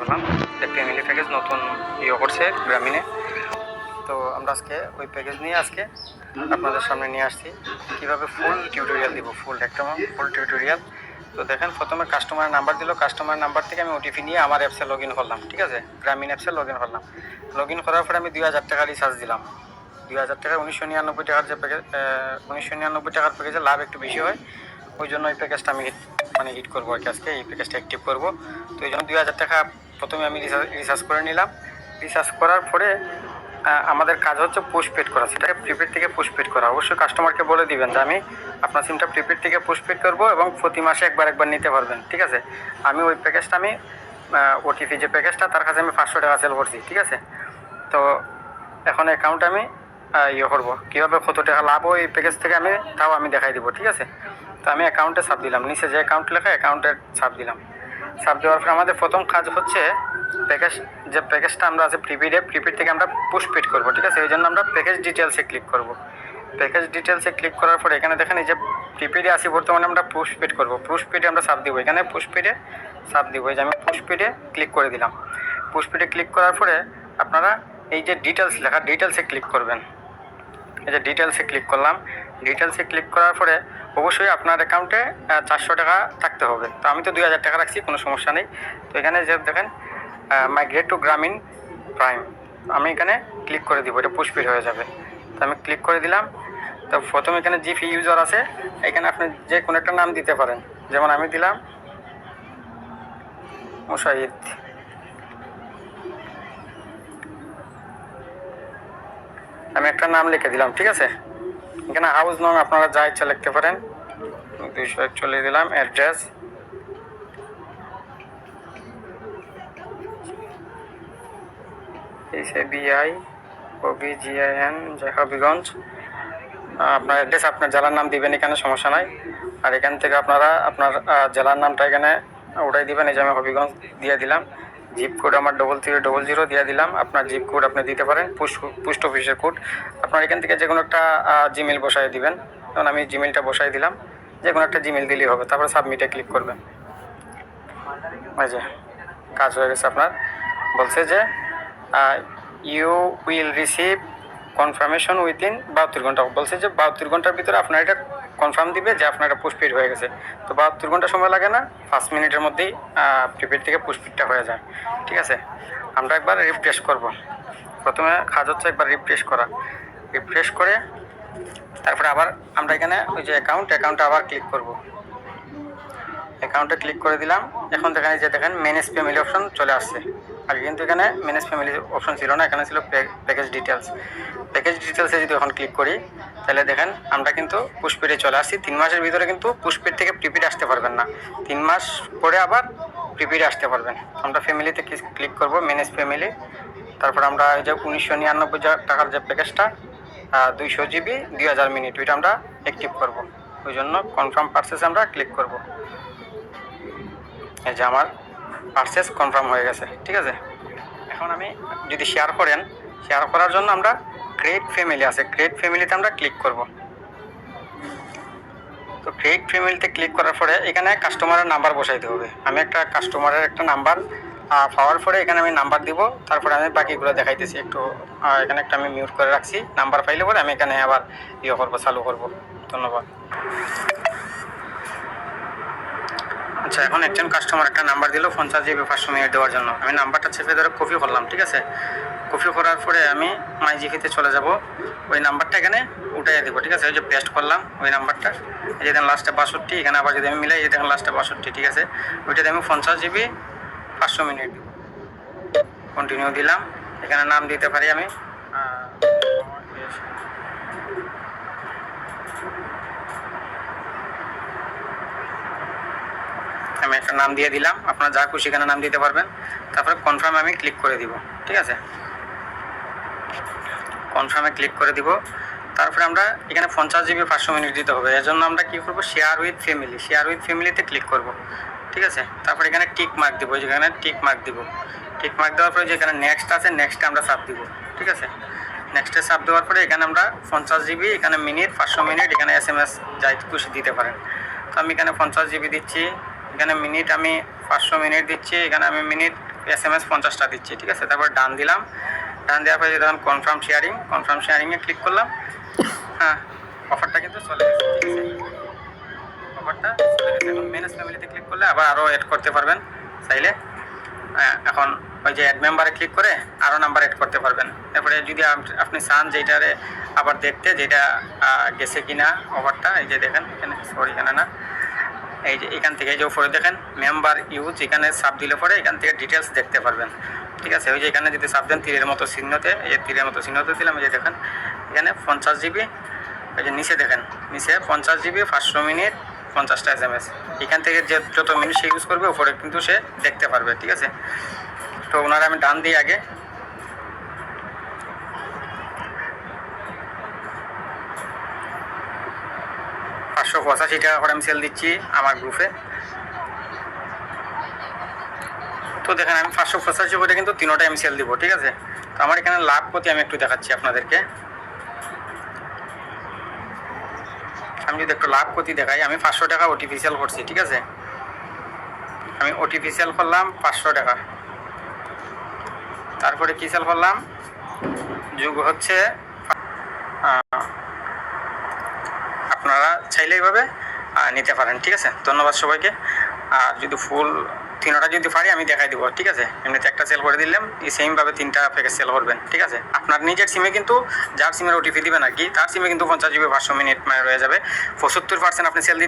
হলাম যে family package নতুন করছে গ্রামীণে। তো আমরা আজকে ওই প্যাকেজ নিয়ে আজকে আপনাদের সামনে নিয়ে আসছি কীভাবে ফুল টিউটোরিয়াল দিব, ফুল টিউটোরিয়াল। তো দেখেন, প্রথমে কাস্টমার নাম্বার দিল, কাস্টমার নাম্বার থেকে আমি ওটিপি নিয়ে আমার অ্যাপসে লগ ইন করলাম। ঠিক আছে, গ্রামীণ অ্যাপসে লগ ইন করলাম। লগ ইন করার পরে আমি 2000 টাকা রিচার্জ দিলাম। 2000 টাকা 1999 টাকার যে প্যাকেজ, 1999 টাকার প্যাকেজে লাভ একটু বেশি হয়, ওই জন্য এই প্যাকেজটা আমি হিট করবো আর কি। আজকে এই প্যাকেজটা অ্যাক্টিভ করবো। তো এই জন্য 2000 টাকা প্রথমে আমি রিচার্জ করে নিলাম। রিচার্জ করার পরে আমাদের কাজ হচ্ছে পোস্টপেড করা, সেটাকে প্রিপেড থেকে পোস্টপেড করা। অবশ্যই কাস্টমারকে বলে দিবেন যে আমি আপনার সিমটা প্রিপেড থেকে পোস্টপেড করবো এবং প্রতি মাসে একবার নিতে পারবেন। ঠিক আছে, আমি ওই প্যাকেজটা ওটিপি যে প্যাকেজটা তার কাছে আমি 500 টাকা সেল করছি। ঠিক আছে, তো এখন অ্যাকাউন্ট আমি করবো কীভাবে কত টাকা লাভ ওই প্যাকেজ থেকে তাও আমি দেখাই দিব। ঠিক আছে, তো আমি অ্যাকাউন্টে ছাপ দিলাম, নিচে যে অ্যাকাউন্ট লেখা অ্যাকাউন্টের ছাপ দিলাম। ছাপ দেওয়ার পরে আমাদের প্রথম কাজ হচ্ছে প্যাকেজটা আমরা আছে প্রিপেড থেকে আমরা পোস্টপেড করবো। ঠিক আছে, এই জন্য আমরা প্যাকেজ ডিটেলসে ক্লিক করব। প্যাকেজ ডিটেলসে ক্লিক করার পরে এখানে দেখেন এই যে প্রিপেডে আসি, বর্তমানে আমরা পোস্টপেড করবো। পোস্টপেডে আমরা ছাপ দিব, এখানে পোস্টপেডে ছাপ দিব। এই যে আমি পোস্টপেডে ক্লিক করে দিলাম। পোস্টপেডে ক্লিক করার পরে আপনারা এই যে ডিটেলস লেখা, ডিটেলসে ক্লিক করবেন। এই যে ডিটেলসে ক্লিক করলাম। ডিটেলসে ক্লিক করার পরে অবশ্যই আপনার অ্যাকাউন্টে 400 টাকা থাকতে হবে। তো আমি তো 2000 টাকা রাখছি, কোনো সমস্যা নেই। তো এখানে যে দেখেন মাইগ্রেট টু গ্রামীণ প্রাইম, আমি এখানে ক্লিক করে দিব, এটা পোস্টপেড হয়ে যাবে। তো আমি ক্লিক করে দিলাম। তো প্রথমে এখানে জিপি ইউজার আছে, এখানে আপনি যে কোনো একটা নাম দিতে পারেন। যেমন আমি দিলাম মুশাহিদ। আমি একটা নাম লিখে দিলাম। ঠিক আছে, এখানে হাউস নং আপনারা যা ইচ্ছা লিখতে পারেন। 241 দিলাম। Address BI OBGIN Habiganj. আপনার অ্যাড্রেস আপনার জেলার নাম দিবেন, এখানে সমস্যা নাই। আর এখান থেকে আপনারা আপনার জেলার নামটা এখানে ওটাই দিবেন। এই যে আমি হবিগঞ্জ দিয়ে দিলাম। জিপ কোড আমার 3300 দিয়ে দিলাম। আপনার জিপ কোড আপনি দিতে পারেন, পোস্ট অফিসের কোড। আপনার এখান থেকে যে কোনো একটা জিমেল বসাই দিবেন। যেমন আমি জিমেলটা বসাই দিলাম, যে কোনো একটা জিমেল দিলেই হবে। তারপরে সাবমিটে ক্লিক করবেন। ওই যে কাজ হয়ে গেছে। আপনার বলছে যে you will receive confirmation within 72 ঘন্টা। বলছে যে 72 ঘন্টার ভিতরে আপনার এটা কনফার্ম দিবে যে আপনার এটা পোস্টপেড হয়ে গেছে। তো 72 ঘন্টা সময় লাগে না, 5 মিনিটের মধ্যেই প্রিপেড থেকে পোস্টপেডটা হয়ে যায়। ঠিক আছে, আমরা একবার রিফ্রেশ করব। প্রথমে কাজ হচ্ছে একবার রিফ্রেশ করা। রিফ্রেশ করে তারপরে আবার আমরা এখানে ওই যে অ্যাকাউন্টে আবার ক্লিক করব। অ্যাকাউন্টে ক্লিক করে দিলাম। এখন দেখেন যে দেখেন ম্যানেজ ফ্যামিলি অপশন চলে আসছে। আগে কিন্তু এখানে ম্যানেজ ফ্যামিলি অপশন ছিল না, এখানে ছিল প্যাকেজ ডিটেলস। প্যাকেজ ডিটেলসে যদি এখন ক্লিক করি তাহলে দেখেন আমরা কিন্তু পোস্টপেডে চলে আসছি। 3 মাসের ভিতরে কিন্তু পোস্টপেড থেকে প্রিপেড আসতে পারবেন না, 3 মাস পরে আবার প্রিপেডে আসতে পারবেন। আমরা ফ্যামিলিতে ক্লিক করব, ম্যানেজ ফ্যামিলি। তারপর আমরা এই যে 1999 টাকার যে প্যাকেজটা 200 GB 2000 মিনিট, ওইটা আমরা অ্যাক্টিভ করব। ওই জন্য কনফার্ম পারচেস আমরা ক্লিক করব। এই যে আমার পারচেস কনফার্ম হয়ে গেছে। ঠিক আছে, এখন আমি যদি শেয়ার করার জন্য আমরা ক্রিয়েট ফ্যামিলি আছে, ক্রিয়েট ফ্যামিলিতে আমরা ক্লিক করব। তো ক্রিয়েট ফ্যামিলিতে ক্লিক করার পরে এখানে কাস্টমারের নাম্বার বসাইতে হবে। আমি একটা কাস্টমারের একটা নাম্বার পাওয়ার পরে এখানে আমি নাম্বার দিব। তারপরে আমি বাকিগুলো দেখাইতেছি একটু। এখানে একটা আমি মিউট করে রাখছি, নাম্বার পাইলে পরে আমি এখানে আবার চালু করব। ধন্যবাদ। আচ্ছা, এখন একজন কাস্টমার একটা নাম্বার দিল 50 GB 500 মিনিট দেওয়ার জন্য। আমি নাম্বারটা চেপে ধরে কপি করলাম। ঠিক আছে, কপি করার পরে আমি মাই জিপিতে চলে যাব, ওই নাম্বারটা এখানে উঠাইয়া দেবো। ঠিক আছে, ওই যে পেস্ট করলাম ওই নাম্বারটা। এই যে দেখেন লাস্টে 62, এখানে আবার যদি আমি মিলাই এই দেখেন লাস্টে 62। ঠিক আছে, ওইটাতে আমি 50 GB 500 মিনিট দেবো। কন্টিনিউ দিলাম। এখানে নাম দিতে পারি আমি একটা নাম দিয়ে দিলাম। আপনারা যা খুশি এখানে নাম দিতে পারবেন। তারপরে কনফার্ম আমি ক্লিক করে দিব। ঠিক আছে, কনফার্মে ক্লিক করে দিব। তারপরে আমরা এখানে 50 GB 500 মিনিট দিতে হবে। এর জন্য আমরা কী করবো, শেয়ার উইথ ফ্যামিলিতে ক্লিক করব। ঠিক আছে, তারপরে এখানে টিক মার্ক দিব। যেখানে টিক মার্ক দিব, টিক মার্ক দেওয়ার পরে যেখানে নেক্সট আছে নেক্সটে আমরা চাপ দিব। ঠিক আছে, নেক্সটে চাপ দেওয়ার পরে এখানে আমরা 50 GB, এখানে মিনিট 500 মিনিট, এখানে SMS যাই খুশি দিতে পারেন। তো আমি এখানে 50 GB দিচ্ছি, এখানে মিনিট আমি 500 মিনিট দিচ্ছি, এখানে আমি মিনিট SMS 50টা দিচ্ছি, ঠিক আছে। তারপর ডান দিলাম, ডান দেওয়ার পরে দেখুন কনফার্ম শেয়ারিংয়ে ক্লিক করলাম। হ্যাঁ, অফারটা কিন্তু চলে গেছে, ঠিক আছে, অফারটা চলে গেছে। এখন ম্যানেজ ফ্যামিলিতে ক্লিক করলে আবার আরও অ্যাড করতে পারবেন চাইলে। এখন ওই যে অ্যাড মেম্বারে ক্লিক করে আরও নাম্বার অ্যাড করতে পারবেন। তারপরে যদি আপনি চান যেটারে আবার দেখতে, যেটা গেছে কিনা অফারটা, এই যে দেখেন এখানে, সরি এখানে না, এই যে এখান থেকে এই যে উপরে দেখেন মেম্বার ইউজ, এখানে সাব দিলে পরে এখান থেকে ডিটেলস দেখতে পারবেন, ঠিক আছে। ওই যে এখানে যদি সাব দেন তীরের মতো চিহ্নতে, এই যে তীরের মতো চিহ্নতে দিলাম, এই যে দেখেন এখানে 50 GB, এই যে নিচে দেখেন, নিচে 50 GB 500 মিনিট 50টা SMS, এখান থেকে যে যত মিনিট সে ইউজ করবে উপরে কিন্তু সে দেখতে পারবে, ঠিক আছে। তো ওনারা আমি ডান দিই আগে, টাকা করে আমি সেল দিচ্ছি আমার গ্রুপে। তো দেখেন আমি 585 করে কিন্তু তিনোটাই আমি সেল দিব, ঠিক আছে। তো আমার এখানে লাভ প্রতি আমি একটু দেখাচ্ছি আপনাদেরকে। আমি যদি একটু লাভ প্রতি দেখাই, আমি 500 টাকা ওটিপি সেল করছি, ঠিক আছে। আমি ওটিপি সেল করলাম 500 টাকা, তারপরে কি সেল করলাম, যোগ হচ্ছে, আপনারা চাইলে এইভাবে নিতে পারেন, ঠিক আছে। ধন্যবাদ সবাইকে। আর যদি ফুল তিনোটা যদি পারি আমি দেখাই দিব, ঠিক আছে। এমনিতে একটা সেল করে দিলাম, এই সেমভাবে 3টা প্যাকেজ সেল করবেন, ঠিক আছে। আপনার নিজের সিমে কিন্তু, যার সিমের ওটিপি দিবেন আর কি, তার সিমে কিন্তু 50 GB 500 মিনিট মানে রয়ে যাবে। 75% আপনি সেল দিতে